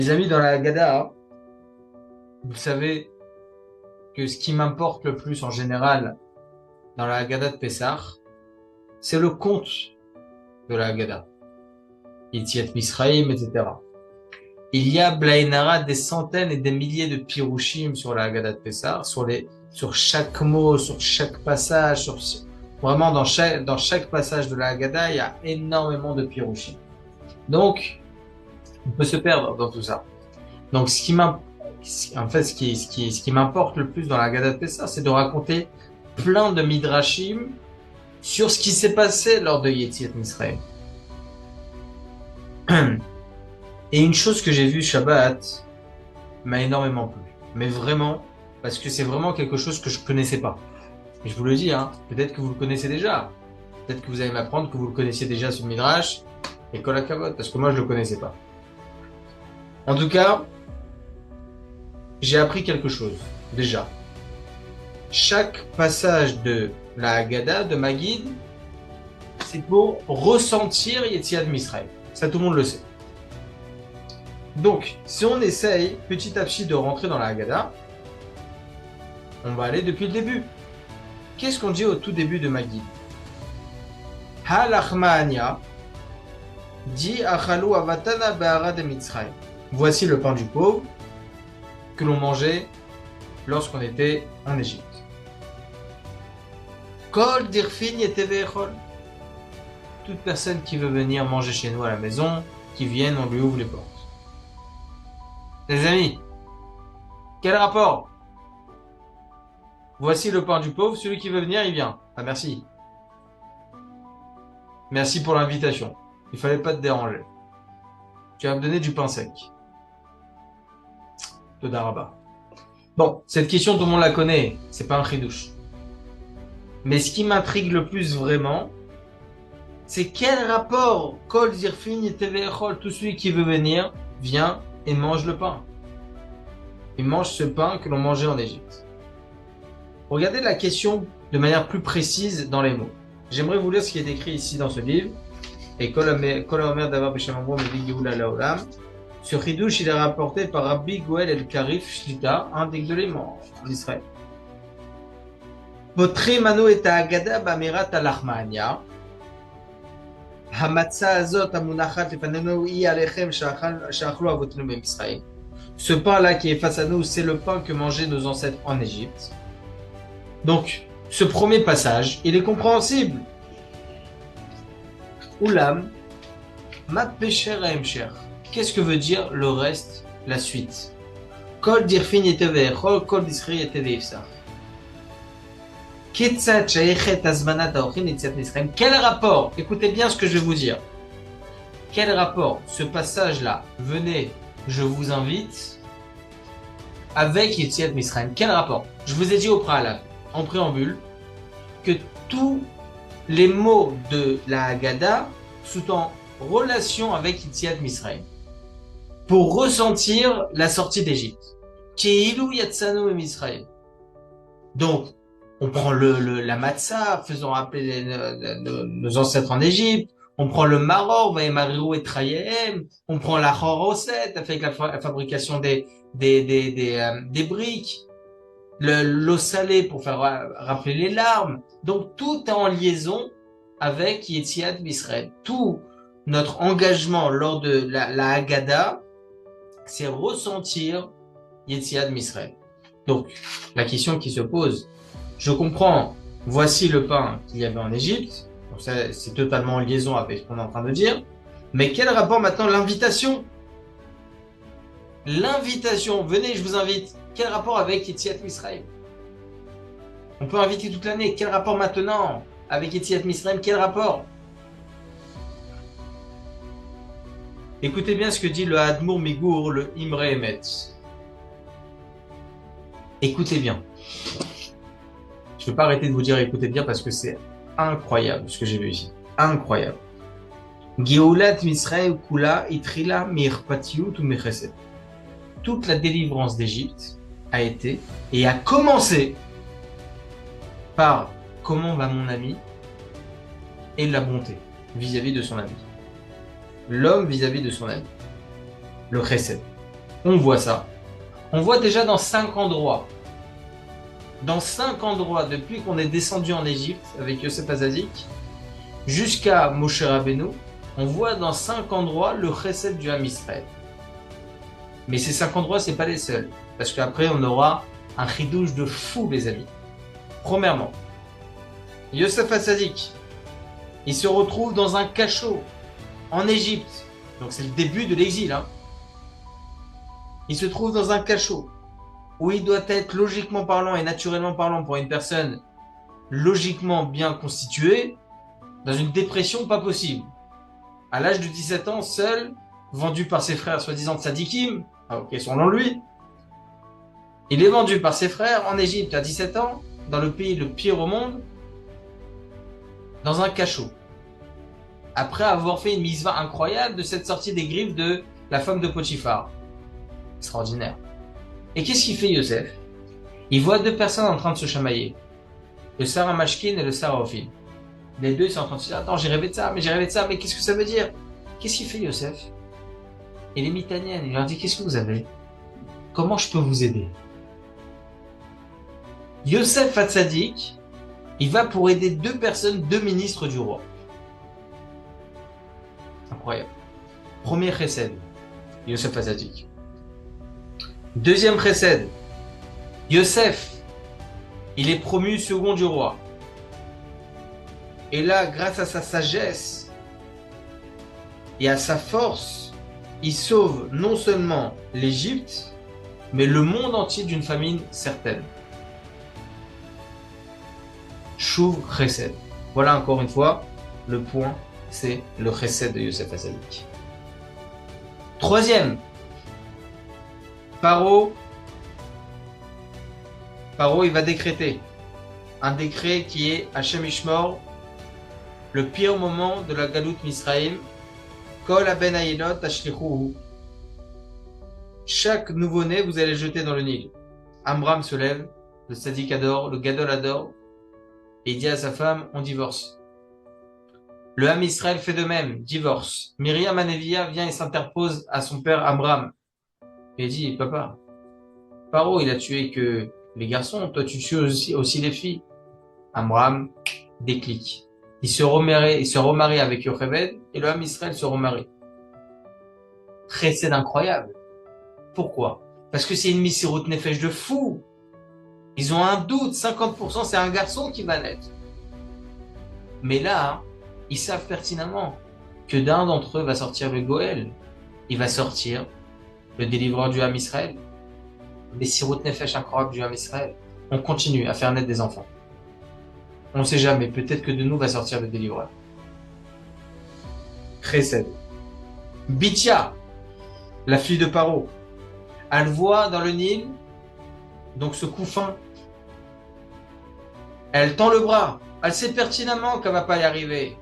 Les amis, dans la Haggadah, vous savez que ce qui m'importe le plus en général dans la Haggadah de Pessah, c'est le conte de la Haggadah. Yetziat Misraïm, etc. Il y a Blainara des centaines et des milliers de pirushim sur la Haggadah de Pessah, sur chaque mot, sur chaque passage, vraiment dans chaque passage de la Haggadah, il y a énormément de pirushim. Donc, on peut se perdre dans tout ça. Donc, ce qui m'importe le plus dans la Haggadah de Pessah, c'est de raconter plein de midrashim sur ce qui s'est passé lors de Yetziat Misraïm. Et une chose que j'ai vue Shabbat m'a énormément plu. Mais vraiment, parce que c'est vraiment quelque chose que je connaissais pas. Et je vous le dis, hein, peut-être que vous le connaissez déjà. Peut-être que vous allez m'apprendre que vous le connaissiez déjà ce midrash. Et kol hakavod, parce que moi je le connaissais pas. En tout cas, j'ai appris quelque chose, déjà. Chaque passage de la Haggadah, de Maggid, c'est pour ressentir Yetziat Misraïm. Ça, tout le monde le sait. Donc, si on essaye petit à petit de rentrer dans la Haggadah, on va aller depuis le début. Qu'est-ce qu'on dit au tout début de Maggid? Halachma'ania dit Achalu avatana be'ara de Mitzrayim. Voici le pain du pauvre que l'on mangeait lorsqu'on était en Égypte. Kol dirfin yeteve'echol. Toute personne qui veut venir manger chez nous à la maison, qui vienne, on lui ouvre les portes. Les amis, quel rapport? Voici le pain du pauvre, celui qui veut venir, il vient. Ah, merci. Merci pour l'invitation. Il fallait pas te déranger. Tu vas me donner du pain sec. Todaraba. Bon, cette question, tout le monde la connaît. C'est pas un chidouche. Mais ce qui m'intrigue le plus vraiment, c'est quel rapport Kol Zirfin Yeteve'echol, tout celui qui veut venir, vient et mange le pain. Il mange ce pain que l'on mangeait en Égypte. Regardez la question de manière plus précise dans les mots. J'aimerais vous lire ce qui est écrit ici dans ce livre. Et Kol Omer Davar B'Shem Amro Mevi Geoula Laolam. Ce chidouche, il est rapporté par Rabbi Goel El Karif Shlita, un des gdolim en Israël. Potri Manu et Haggadah Bamirat Alachmania. Hamatza Azot Amunachat Lefanenu I Alechem Shachlu Avotenu B'Misraël. Ce pain-là qui est face à nous, c'est le pain que mangeaient nos ancêtres en Égypte. Donc, ce premier passage, il est compréhensible. Oulam, ma pécher à Emcher. Qu'est-ce que veut dire le reste, la suite? Kol dirfin yeteve'echol, kol disri yeteve'ifsar. Ketzat she'echet azmanat ha'ochin yetziat Misraïm. Quel rapport? Écoutez bien ce que je vais vous dire. Quel rapport ce passage-là, venez, je vous invite, avec Yetziat Misraïm? Quel rapport? Je vous ai dit au préalable, en préambule, que tous les mots de la Haggadah sont en relation avec Yetziat Misraïm pour ressentir la sortie d'Égypte. Keilu yatsanu Misraïm. Donc, on prend la matzah, faisant rappeler nos ancêtres en Égypte. On prend le maror, vaïmariou et traïem. On prend la choroset, avec la fabrication des briques. L'eau salée pour faire rappeler les larmes. Donc, tout est en liaison avec Yetziat Misraïm. Tout notre engagement lors de la Haggadah, c'est ressentir Yetziat Misraïm. Donc, la question qui se pose, je comprends, voici le pain qu'il y avait en Égypte. Donc ça, c'est totalement en liaison avec ce qu'on est en train de dire. Mais quel rapport maintenant l'invitation? L'invitation, venez, je vous invite. Quel rapport avec Yetziat Misraïm? On peut inviter toute l'année. Quel rapport maintenant avec Yetziat Misraïm? Quel rapport? Écoutez bien ce que dit le Admour Migour, le Imre Emetz. Écoutez bien. Je ne peux pas arrêter de vous dire écoutez bien parce que c'est incroyable ce que j'ai vu ici. Incroyable. Geulat Misraël Kula Itrila Mirpatiut ou Mechesed. Toute la délivrance d'Égypte a été et a commencé par comment va mon ami et la bonté vis-à-vis de son ami. L'homme vis-à-vis de son ami. Le chesed. On voit ça. On voit déjà dans 5 endroits. Dans 5 endroits, depuis qu'on est descendu en Égypte avec Yosef Hatzadik, jusqu'à Moshe Rabbeinu, on voit dans 5 endroits le chesed du Ham Israël. Mais ces 5 endroits, ce n'est pas les seuls. Parce qu'après, on aura un chidouche de fou, les amis. Premièrement, Yosef Hatzadik, il se retrouve dans un cachot en Égypte. Donc c'est le début de l'exil. Il se trouve dans un cachot où il doit être logiquement parlant et naturellement parlant pour une personne logiquement bien constituée, dans une dépression pas possible. À l'âge de 17 ans, seul, vendu par ses frères soi-disant tzadikim, ok, selon lui, il est vendu par ses frères en Égypte à 17 ans, dans le pays le pire au monde, dans un cachot. Après avoir fait une mitzvah incroyable de cette sortie des griffes de la femme de Potiphar. Extraordinaire. Et qu'est-ce qu'il fait Yosef? Il voit 2 personnes en train de se chamailler. Le Sarah Mashkin et le Sarah Ophim. Les 2 ils sont en train de se dire, attends, j'ai rêvé de ça, mais qu'est-ce que ça veut dire? Qu'est-ce qu'il fait Yosef? Et les mitaniennes, il leur dit, qu'est-ce que vous avez? Comment je peux vous aider? Yosef Hatzadik, il va pour aider 2 personnes, 2 ministres du roi. Incroyable. Premier chesed, Yosef Hatzadik. Deuxième chesed, Yosef, il est promu second du roi. Et là, grâce à sa sagesse et à sa force, il sauve non seulement l'Égypte, mais le monde entier d'une famine certaine. Shuv chesed. Voilà encore une fois, le point, c'est le chesed de Yosef Hatzadik. Troisième, Paro, il va décréter un décret qui est Hashem Ishmor, le pire moment de la Galout Misraïm, Kol Aben Ayilot Ashlichuhu. Chaque nouveau-né, vous allez le jeter dans le Nil. Amram se lève, le Tzadik adore, le Gadol adore, et il dit à sa femme, on divorce. Le Ham Israël fait de même, divorce. Myriam Anevia vient et s'interpose à son père Amram. Et il dit, papa, Paro, il a tué que les garçons, toi tu tues aussi les filles. Amram déclic. Il se remarie avec Yocheved et le Ham Israël se remarie. Chesed incroyable. Pourquoi? Parce que c'est une Messirut Nefesh de fou. Ils ont un doute, 50% c'est un garçon qui va naître. Mais là, ils savent pertinemment que d'un d'entre eux va sortir le Goël. Il va sortir le délivreur du Ham Israël. Messirut Nefesh incroyable du Ham Israël. On continue à faire naître des enfants. On ne sait jamais, peut-être que de nous va sortir le délivreur. Chesed. Bithia, la fille de Paro, elle voit dans le Nil, donc ce couffin. Elle tend le bras. Elle sait pertinemment qu'elle ne va pas y arriver.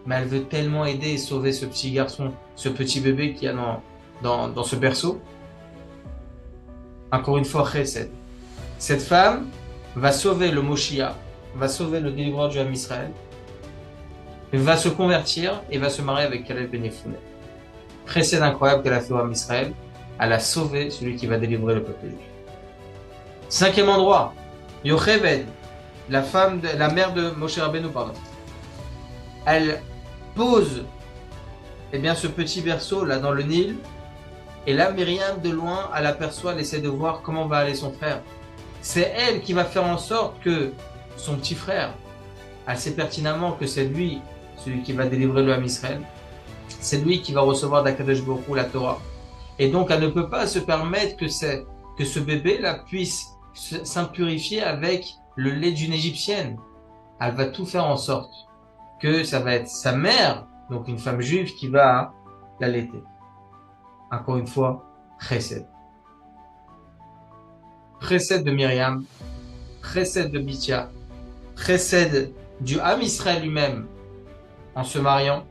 Mais elle veut tellement aider et sauver ce petit garçon, ce petit bébé qu'il y a dans ce berceau. Encore une fois, chesed. Cette femme va sauver le Moshiach, va sauver le délivreur du Ham Israël, va se convertir et va se marier avec Caleb Ben Yefuneh. Chesed incroyable qu'elle a fait au Ham Israël. Elle a sauvé celui qui va délivrer le peuple juif. 5e endroit, Yocheved, la mère de Moshe Rabbeinu, pardon. Elle pose ce petit berceau là dans le Nil, et là Myriam de loin, elle aperçoit, elle essaie de voir comment va aller son frère. C'est elle qui va faire en sorte que son petit frère, elle sait pertinemment que c'est lui, celui qui va délivrer le Ham Israël, c'est lui qui va recevoir d'Akadosh Baruch Hu la Torah. Et donc elle ne peut pas se permettre que ce bébé là puisse s'impurifier avec le lait d'une Égyptienne. Elle va tout faire en sorte que ça va être sa mère, donc une femme juive, qui va l'allaiter. Encore une fois, chesed. Chesed de Myriam, chesed de Bithia, chesed du Ham Israël lui-même en se mariant,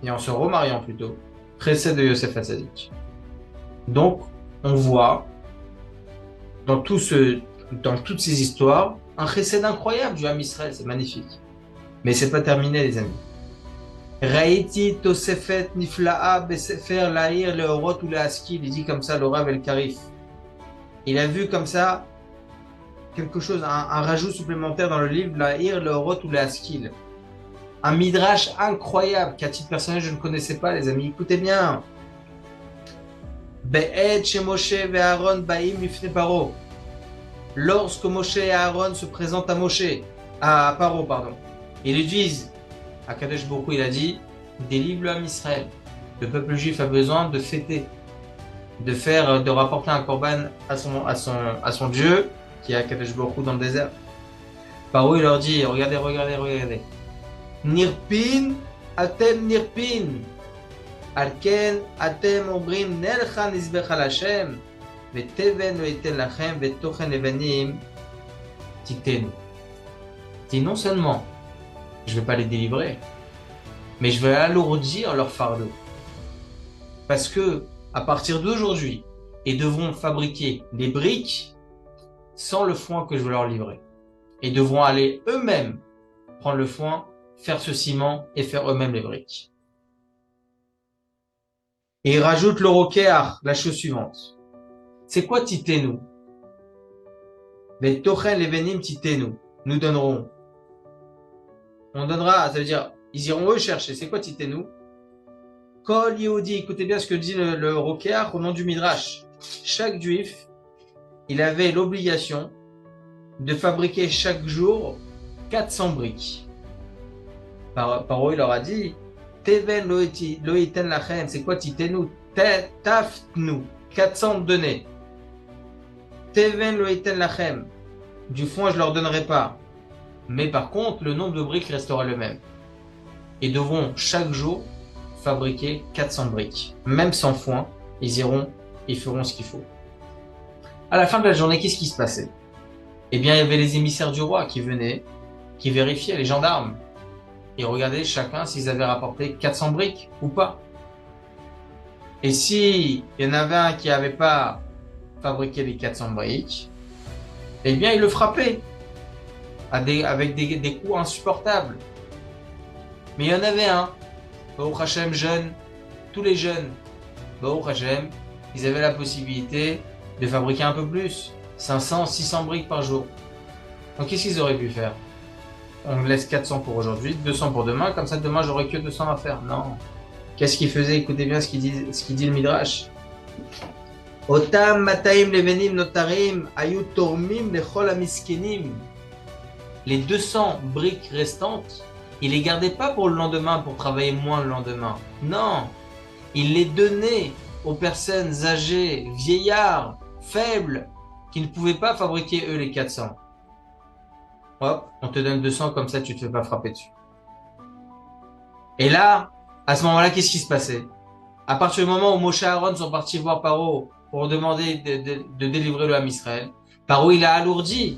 et en se remariant plutôt, chesed de Yosef Hatzadik. Donc, on voit dans toutes ces histoires un chesed incroyable du Ham Israël, c'est magnifique. Mais c'est pas terminé, les amis. Raïti Tosefet Nifla'a Besefer Lahir Leorot ou Leaskil. Il dit comme ça, le Rav El Karif. Il a vu comme ça quelque chose, un rajout supplémentaire dans le livre Lahir Leorot ou Leaskil. Un midrash incroyable qu'à titre personnel je ne connaissais pas, les amis. Écoutez bien. Be'ed chez Moshe et Aaron Baïm Lifne Paro. Lorsque Moshe et Aaron se présentent à Paro, pardon, ils lui disent, à Kadesh Baruch Hu, il a dit, délivre le Ham Israël. Le peuple juif a besoin de fêter, de rapporter un korban à son Dieu, qui est à Kadesh Baruch Hu dans le désert. Paro, il leur dit, regardez. Nirpin, atem nirpin. Alken, atem omrim, nelcha nizbech al Hashem. Veteven lo iten lachem, vetochen levanim, titenu. Dit non seulement, je ne vais pas les délivrer, mais je vais alourdir leur fardeau. Parce que, à partir d'aujourd'hui, ils devront fabriquer des briques sans le foin que je vais leur livrer. Et devront aller eux-mêmes prendre le foin, faire ce ciment et faire eux-mêmes les briques. Et il rajoute le rokéar, la chose suivante. C'est quoi titenu? Vetochen levanim titenu. Nous donnerons. On donnera, ça veut dire, ils iront eux chercher. C'est quoi titenu? Kol Yehudi, écoutez bien ce que dit le rokéar au nom du Midrash. Chaque juif, il avait l'obligation de fabriquer chaque jour 400 briques. Paro, il leur a dit, Teven lo iten lachem, c'est quoi titenu? Taftnu, 400 donnés. Teven lo iten lachem, du foin je leur donnerai pas. Mais par contre, le nombre de briques restera le même. Ils devront chaque jour fabriquer 400 briques. Même sans foin, ils feront ce qu'il faut. À la fin de la journée, qu'est-ce qui se passait? Eh bien, il y avait les émissaires du roi qui venaient, qui vérifiaient, les gendarmes. Ils regardaient chacun s'ils avaient rapporté 400 briques ou pas. Et si il y en avait un qui n'avait pas fabriqué les 400 briques, eh bien, ils le frappaient avec des coups insupportables. Mais il y en avait un, Baruch Hashem jeune, tous les jeunes, Baruch Hashem, ils avaient la possibilité de fabriquer un peu plus, 500, 600 briques par jour. Donc qu'est-ce qu'ils auraient pu faire? On laisse 400 pour aujourd'hui, 200 pour demain, comme ça demain j'aurai que 200 à faire. Non. Qu'est-ce qu'ils faisaient? Écoutez bien ce qu'il dit le Midrash. Otam mataim levenim notarim ayu tormim lechol amiskenim. Les 200 briques restantes, il les gardait pas pour le lendemain, pour travailler moins le lendemain. Non, il les donnait aux personnes âgées, vieillards, faibles, qui ne pouvaient pas fabriquer eux les 400. Hop, on te donne 200, comme ça tu te fais pas frapper dessus. Et là, à ce moment-là, qu'est-ce qui se passait? À partir du moment où Moshe et Aaron sont partis voir Paro pour demander de délivrer le Ham Israël, Paro il a alourdi.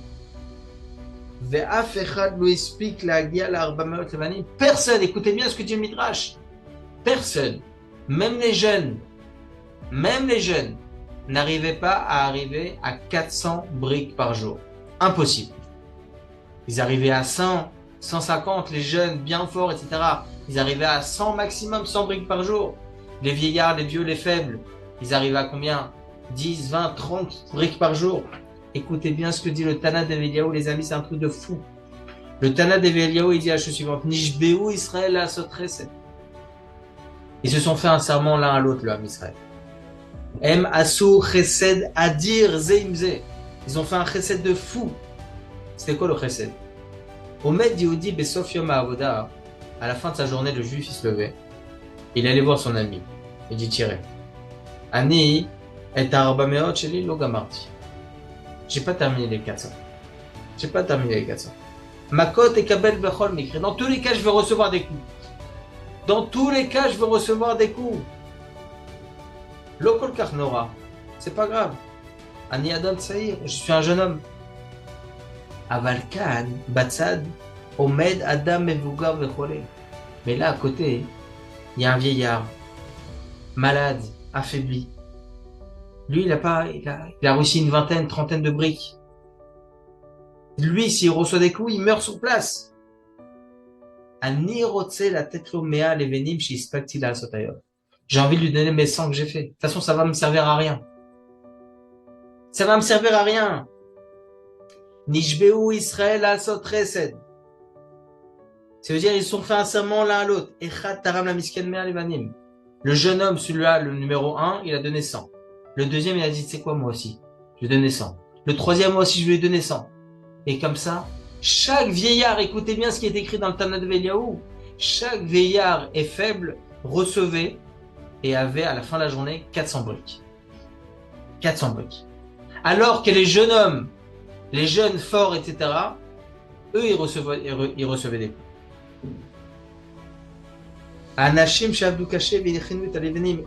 Personne, écoutez bien ce que dit le Midrash, personne, même les jeunes, n'arrivaient pas à arriver à 400 briques par jour. Impossible. Ils arrivaient à 100, 150, les jeunes bien forts, etc. Ils arrivaient à 100 maximum, 100 briques par jour. Les vieillards, les vieux, les faibles, ils arrivaient à combien? 10, 20, 30 briques par jour. Écoutez bien ce que dit le Tana d'Eliyahu, les amis, c'est un truc de fou. Le Tana d'Eliyahu, il dit la chose suivante. Nishbeu Israël a sotreset. Ils se sont fait un serment l'un à l'autre, le Ham Israël. Em asu chesed adir zeimze. Ils ont fait un chesed de fou. C'était quoi le chesed? Omed Yehudi besof yom ha'avoda. À la fin de sa journée, le juif, il se levait. Il allait voir son ami. Il dit, tirez. Ani et arbameot sheli lo gamarti. J'ai pas terminé les 400. Makot et kabel bechol mikre. Dans tous les cas, je vais recevoir des coups. Lokol karnora. C'est pas grave. Ani adam tsaïr. Je suis un jeune homme. Avalkan, batsad, omed adam mevugar vechole. Mais là, à côté, il y a un vieillard, malade, affaibli. Lui, il a réussi une vingtaine, trentaine de briques. Lui, s'il reçoit des coups, il meurt sur place. Ani rotse la tête l'oméa les venim chez Ispactila Sotayov. J'ai envie de lui donner mes sangs que j'ai fait. De toute façon, ça va me servir à rien. Ça va me servir à rien. Nishbeu Israël asot resed. Ça veut dire, ils se sont fait un serment l'un à l'autre. Echad taram la misken mea levanim. Le jeune homme, celui-là, le numéro 1, il a donné 100. Le deuxième, il a dit, c'est quoi, moi aussi? Je vais donner 100. Le troisième, moi aussi, je lui ai donné 100. Et comme ça, chaque vieillard, écoutez bien ce qui est écrit dans le Tana de Eliaou, chaque vieillard est faible, recevait et avait à la fin de la journée 400 briques. 400 briques. Alors que les jeunes hommes, les jeunes forts, etc., eux, ils recevaient des coups. Anashim Shabdou Kaché,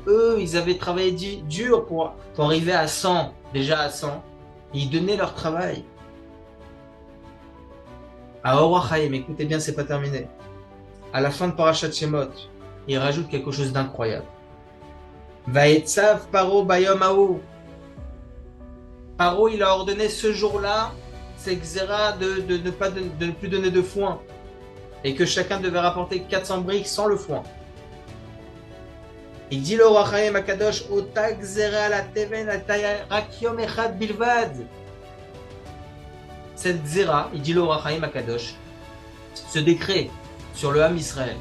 eux, ils avaient travaillé dur pour arriver à 100, déjà à 100. Ils donnaient leur travail. À Orachaim, écoutez bien, c'est pas terminé. À la fin de Parashat Shemot, il rajoute quelque chose d'incroyable. Vaetzav Paro Bayom Aou. Paro, il a ordonné ce jour-là, c'est Xéra de ne plus donner de foin. Et que chacun devait rapporter 400 briques sans le foin. Il dit l'Orachaim Akadosh, Ota Xéra la Teven Rak Yom Echad Bilvad. Cette Xéra, il dit l'Orachaim Akadosh, ce décret sur le Ham Israël,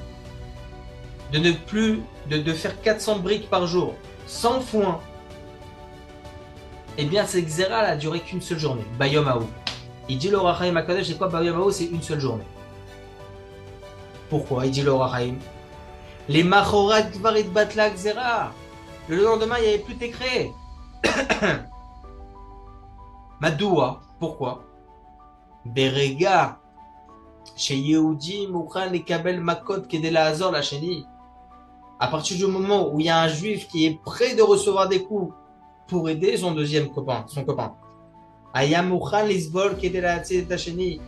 de ne plus, de faire 400 briques par jour, sans foin, eh bien, cette Xéra, elle a duré qu'une seule journée, Bayom Haou. Il dit l'Orachaim Akadosh, c'est quoi Bayom Haou? C'est une seule journée. Pourquoi? Il dit l'Orachaim. Les Machorat Gvarit Batla Xéra. Le lendemain, il n'y avait plus de décret. Madoua. Pourquoi? Berega. Chez Yehudi, Moukhan et Kabel Makot Kedela Azor la Chéni. À partir du moment où il y a un juif qui est prêt de recevoir des coups pour aider son deuxième copain, son copain. Ayam Moukhan Lisbol Kedela la Chéni.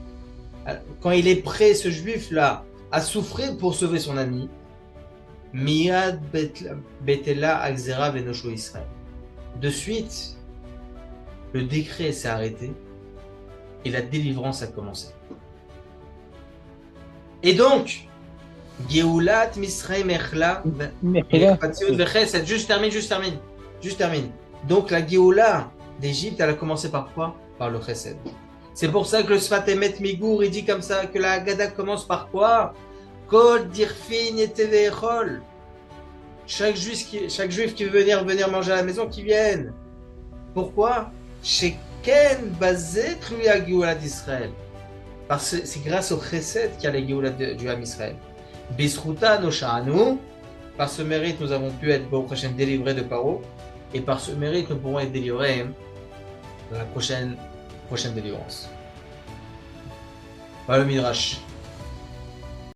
Quand il est prêt, ce juif-là, à souffrir pour sauver son ami, Miad Betela Akzera Venosho Israël. De suite, le décret s'est arrêté et la délivrance a commencé. Et donc, Geulat Misraim Echla Vechesed. Juste termine. Donc la Geoula d'Égypte, elle a commencé par quoi? Par le Chesed. C'est pour ça que le Sfat Emet Migour, il dit comme ça, que la Haggadah commence par quoi? Kol dirfin et tevechol. Chaque juif qui veut venir manger à la maison, qui vienne. Pourquoi? Sheken bazet lui a Géoula d'Israël. Parce que c'est grâce au Chesed qu'il y a la Géoula du Ham Israël. Bisruta no sha'anu. Par ce mérite, nous avons pu être prochaine délivrés de Paro. Et par ce mérite, nous pourrons être délivrés dans la prochaine délivrance. Voilà le Midrash.